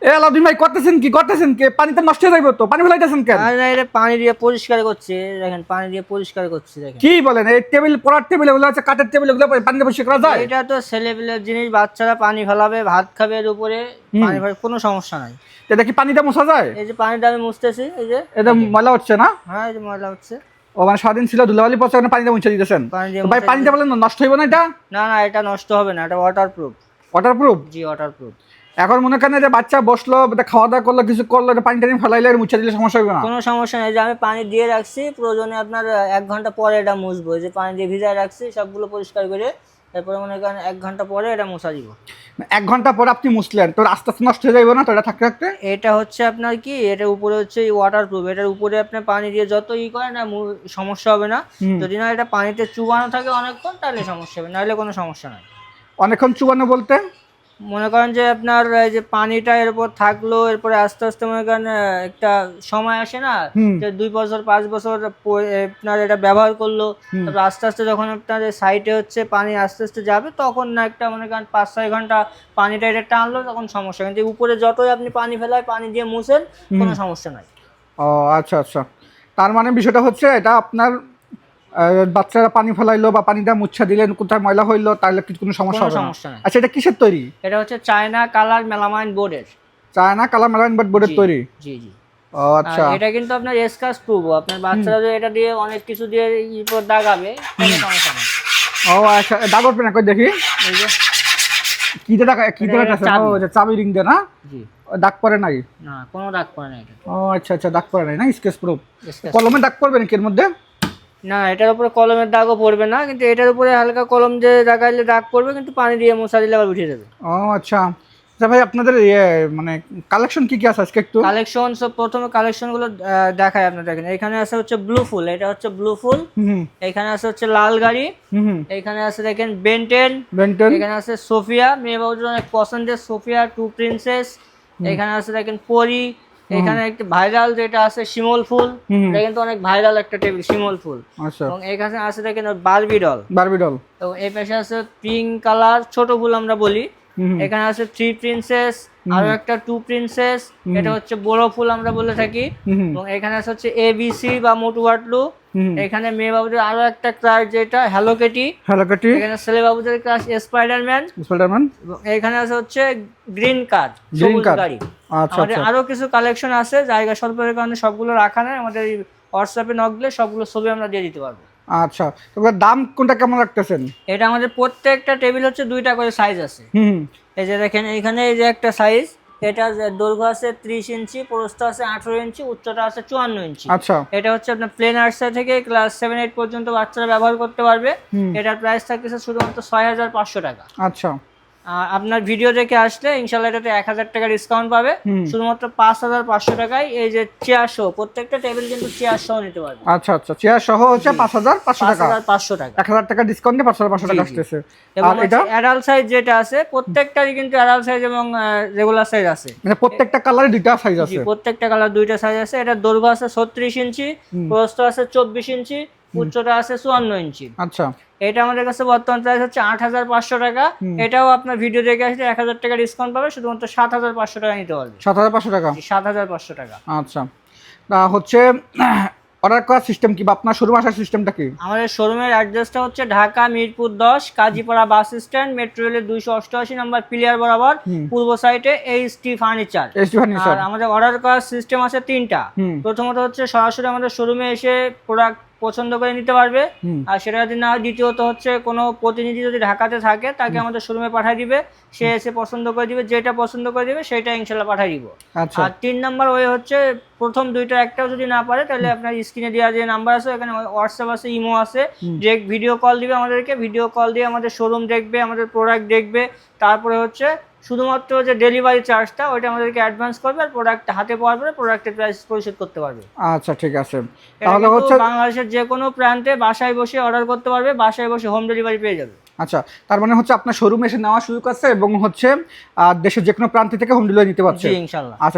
এ আলাউদ্দিন ভাই করতেছেন কি পানিতে নষ্ট হয়ে যাইবো তো, পানি ফেলাইতেছেন কেন? আর না, এটা পানি দিয়ে পরিষ্কার করছে, দেখেন পানি দিয়ে পরিষ্কার করছে দেখেন। কি বলেন, এই টেবিল পড়ার টেবিল এগুলো আছে, কাঠের টেবিল এগুলো পানিতে পরিষ্কার করা যায়? এটা তো ছেলেপেলের জিনিস, বাচ্চারা পানি ফেলাবে, ভাত খাবে এর উপরে, পানি ফেলে কোনো সমস্যা নাই। এটা কি পানিতে মোছা যায়? এই যে পানিটা আমি মুছতেছি, এই যে এটা ময়লা হচ্ছে না? হ্যাঁ এই যে ময়লা হচ্ছে। ও মানে সারাদিন ছিল ধুলাবালি পচা, পানিতে মুছে দিতেছেন? পানি দিয়ে তো ভাই মুছে পানিতে বলেন নষ্ট হইব না এটা? না না, এটা নষ্ট হবে না, এটা ওয়াটারপ্রুফ। ওয়াটারপ্রুফ? জি ওয়াটারপ্রুফ। এখন মনে করেন যে বাচ্চা বসলো, এটা খাওয়া দাওয়া করলো, কিছু করলো, এটা পানি টানি ফেলাইলে আর মুছে দিলে সমস্যা হবে না? কোনো সমস্যা নেই, যে আমি পানি দিয়ে রাখছি, প্রয়োজনে আপনার 1 ঘন্টা পরে এটা মুছবো, এই যে পানি দিয়ে ভিজায় রাখছি সবগুলো পরিষ্কার করে, তারপরে মনে করেন 1 ঘন্টা পরে এটা মুছা দিব। 1 ঘন্টা পর আপনি মুছলেন তো আস্তে আস্তে নষ্ট হয়ে যাইব না তো এটা থাকতে থাকতে? এটা হচ্ছে আপনার কি, এটার উপরে হচ্ছে ওয়াটারপ্রুফ, এটার উপরে আপনি পানি দিয়ে যত করেন না সমস্যা হবে না। যদি না এটা পানিতে চুবানো থাকে অনেকক্ষণ তাহলে সমস্যা হবে, নাহলে কোনো সমস্যা নাই। অনেকক্ষণ চুবানো বলতে? মনে করেন যে আপনার এই যে পানিটা এর উপর থাকলো, এরপরে আস্তে আস্তে মনে করেন একটা সময় আসে না, যে 2 বছর 5 বছর আপনার এটা ব্যবহার করলো, তারপর আস্তে আস্তে যখন আপনার সাইডে হচ্ছে পানি আস্তে আস্তে যাবে, তখন না একটা মনে করেন 5-6 ঘন্টা পানিটা এটা টানলো, তখন সমস্যা। কিন্তু উপরে যতই আপনি পানি ফেলায়, পানি দিয়ে মুছেন, কোনো সমস্যা নাই। ও আচ্ছা আচ্ছা, তার মানে বিষয়টা হচ্ছে এটা আপনার বাচ্চারা পানি ফেলাইলো বা পানিটা মুচ্ছা দিলেন, কোথায় ময়লা হইলো, তাহলে কি কোনো সমস্যা কোনো হবে না? সমস্যা নাই। আচ্ছা, এটা কিসের তৈরি? এটা হচ্ছে চায়না কালার মেলামাইন বোর্ডের। চায়না কালার মেলাইন বোর্ডের তৈরি? জি জি। ও আচ্ছা। আর এটা কিন্তু আপনার স্কাচ প্রুফ, আপনার বাচ্চারা যে এটা দিয়ে অনেক কিছু দিয়ে উপর দাগাবে, কোনো সমস্যা নেই। ও আচ্ছা, দাগ উঠবে না? কই দেখি। এই যে কি দিয়ে দাগ, কি দিয়ে আছে? চাবি। ও আচ্ছা, চাবি রিং দিয়ে না? জি। ও, দাগ পড়ে নাই? না কোনো দাগ পড়ে না এটা। ও আচ্ছা আচ্ছা, দাগ পড়ে নাই না, স্কেচ প্রুফ। স্কেচ। কলমে দাগ পড়বে নাকি এর মধ্যে? না এটার উপরে কলমের দাগও পড়বে না, কিন্তু এটার উপরে হালকা কলম যে দাগাইলে দাগ পড়বে, কিন্তু পানি দিয়ে মোছা দিলে আবার উঠে যাবে। ও আচ্ছা। আচ্ছা ভাই, আপনাদের মানে কালেকশন কি কি আছে আজকে একটু? কালেকশন সব প্রথমে কালেকশন গুলো দেখাই আপনার, দেখেন এখানে আছে হচ্ছে ব্লু ফুল, এটা হচ্ছে ব্লু ফুল। এখানে আছে হচ্ছে লাল গাড়ি। এখানে আছে দেখেন বেন্টেন। এখানে আছে সোফিয়া, মেয়ে বাবুদের অনেক পছন্দের সোফিয়া 2 প্রিন্সেস। এখানে আছে দেখেন পরি। এখানে একটা ভাইরাল যেটা আছে শিমল ফুল, এটা কিন্তু অনেক ভাইরাল একটা টেবিল, শিমল ফুল। আচ্ছা। এবং এখানে আছে দেখেন বারবি ডল। Barbie doll. তো এই পাশে আছে পিঙ্ক কালার ছোট ফুল আমরা বলি। এখানে আছে 3 প্রিন্সেস, আরো একটা 2 প্রিন্সেস, এটা হচ্ছে বড় ফুল আমরা বলে থাকি। এবং এখানে আছে হচ্ছে এবিসি বা মোটু বাটলু। এখানে মেয়ে বাবুদের আরো একটা ক্রাশ যেটা হ্যালো কেটি। এখানে ছেলে বাবুদের ক্রাশ স্পাইডারম্যান। এখানে আছে হচ্ছে গ্রিন কার্ড, সবুজ গাড়ি। আচ্ছা আমাদের আচ্ছা। আরো কিছু কালেকশন আছে, জায়গা স্বল্পের কারণে সবগুলো রাখা নাই, আমাদের হোয়াটসঅ্যাপে নক দিলে সবগুলো ছবি আমরা দিয়ে দিতে পারবো। আচ্ছা, তবে দাম কোনটা কেমন রাখতেছেন? এটা আমাদের প্রত্যেকটা টেবিল হচ্ছে 2টা করে সাইজ আছে। এই যে দেখেন এখানে এই যে একটা সাইজ, এটা দৈর্ঘ্য আছে 30 ইঞ্চি, প্রস্থ আছে 18 ইঞ্চি, উচ্চতা আছে 54 ইঞ্চি। আচ্ছা। এটা হচ্ছে আপনার প্লে নার্সারি থেকে ক্লাস 7-8 পর্যন্ত বাচ্চারা ব্যবহার করতে পারবে। এটার প্রাইস থাকতেছে শুধুমাত্র 6500 টাকা। আচ্ছা। আপনার ভিডিও দেখে আসলে ইনশাল্লাহ এটাতে 1000 টাকা ডিসকাউন্ট পাবে। শুধুমাত্র 5500 টাকায় এই যে চেয়ার সহ, প্রত্যেকটা টেবিল কিন্তু চেয়ার সহ নিতে পারবে। আচ্ছা আচ্ছা, চেয়ার সহ হচ্ছে 5500 টাকা। 5500 টাকা। 1000 টাকা ডিসকাউন্টে 5500 টাকা আসতেছে। এবং আর এটা অ্যাডাল্ট সাইজ যেটা আছে, প্রত্যেকটারই কিন্তু অ্যাডাল্ট সাইজ এবং রেগুলার সাইজ আছে। মানে প্রত্যেকটা কালারে দুইটা সাইজ আছে? প্রত্যেকটা কালার 2টা সাইজ আছে। এটা দৈর্ঘ্য আছে 36 ইঞ্চি, প্রস্থ আছে 24 ইঞ্চি, উচ্চতা আছে 54 ইঞ্চি। আচ্ছা। এটা আমাদের কাছে বর্তমান প্রাইস হচ্ছে 8500 টাকা। এটাও আপনার ভিডিও দেখে আসলে 1000 টাকা ডিসকাউন্ট পাবে, শুধুমাত্র 7500 টাকা নিতে পারবে। 7500 টাকা? 7500 টাকা। আচ্ছা, তা হচ্ছে অর্ডার করার সিস্টেম কি বা আপনার শোরুম আসার সিস্টেমটা কি? আমাদের শোরুমের অ্যাড্রেসটা হচ্ছে Dhaka Mirpur 10 Kazipara bus stand, metro রেলের 288 নম্বর পিলিয়ার বরাবর, পূর্ব সাইডে এইচটি ফার্নিচার। আর আমাদের অর্ডার করার সিস্টেম আছে 3টা। প্রথমত হচ্ছে সরাসরি আমাদের শোরুমে এসে প্রোডাক্ট পছন্দ করে নিতে পারবে, আর সেটা যদি না হয় দ্বিতীয়ত হচ্ছে কোনো প্রতিনিধি যদি ঢাকাতে থাকে তাকে আমাদের শোরুমে পাঠিয়ে দিবে, সে এসে পছন্দ করে দিবে, যেটা পছন্দ করে দিবে সেটা ইনশাল্লাহ পাঠিয়ে দিব। আর 3 নাম্বার ওয়ে হচ্ছে প্রথম 2টা একটাও যদি না পারে, তাহলে আপনার স্ক্রিনে দেওয়া যে নাম্বার আছে, এখানে হোয়াটসঅ্যাপ আছে, ইমো আছে, ডিরেক্ট ভিডিও কল দিবে আমাদেরকে, ভিডিও কল দিয়ে আমাদের শোরুম দেখবে, আমাদের প্রোডাক্ট দেখবে, তারপরে হচ্ছে শুধুমাত্র যে ডেলিভারি চার্জটা ওইটা আমাদেরকে অ্যাডভান্স করবে, আর প্রোডাক্ট হাতে পাওয়ার পরে প্রোডাক্টের প্রাইস পরিশোধ করতে পারবে। আচ্ছা ঠিক আছে, তাহলে হচ্ছে বাংলাদেশের যে কোনো প্রান্তে বাসায় বসে অর্ডার করতে পারবে, বাসায় বসে হোম ডেলিভারি পেয়ে যাবে। আচ্ছা, তার মানে হচ্ছে আপনার শোরুমে এসে নেওয়া সুযোগ আছে এবং হচ্ছে দেশের যে কোনো প্রান্ত থেকে হোম ডেলিভারি নিতে পারছে? জি ইনশাআল্লাহ। আচ্ছা।